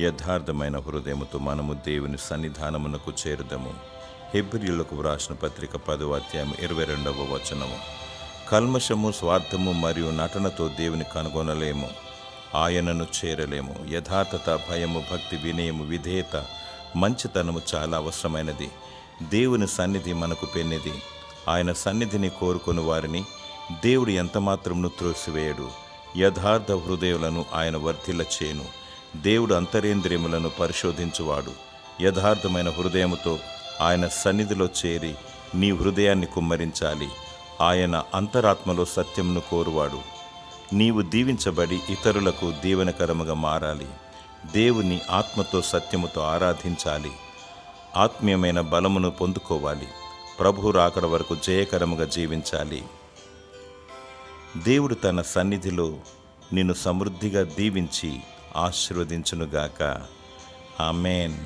యథార్థమైన హృదయముతో మనము దేవుని సన్నిధానమునకు చేరుదము. హెబ్రీయులకు వ్రాసిన పత్రిక 10వ అధ్యాయం 22వ వచనము. కల్మషము, స్వార్థము మరియు నటనతో దేవుని కనుగొనలేము, ఆయనను చేరలేము. యథార్థత, భయము, భక్తి, వినయము, విధేయత, మంచితనము చాలా అవసరమైనది. దేవుని సన్నిధి మనకు పెన్నిది. ఆయన సన్నిధిని కోరుకుని వారిని దేవుడు ఎంతమాత్రమును త్రోసివేయడు. యథార్థ హృదయులను ఆయన వర్ధిల్ల చేయును. దేవుడు అంతరేంద్రియములను పరిశోధించువాడు. యథార్థమైన హృదయముతో ఆయన సన్నిధిలో చేరి నీ హృదయాన్ని కుమ్మరించాలి. ఆయన అంతరాత్మలో సత్యమును కోరువాడు. నీవు దీవించబడి ఇతరులకు దీవెనకరముగా మారాలి. దేవుని ఆత్మతో సత్యముతో ఆరాధించాలి. ఆత్మీయమైన బలమును పొందుకోవాలి. ప్రభువు రాకడ వరకు జయకరముగా జీవించాలి. దేవుడు తన సన్నిధిలో నిన్ను సమృద్ధిగా దీవించి ఆశీర్వదించునుగాక. ఆమేన్.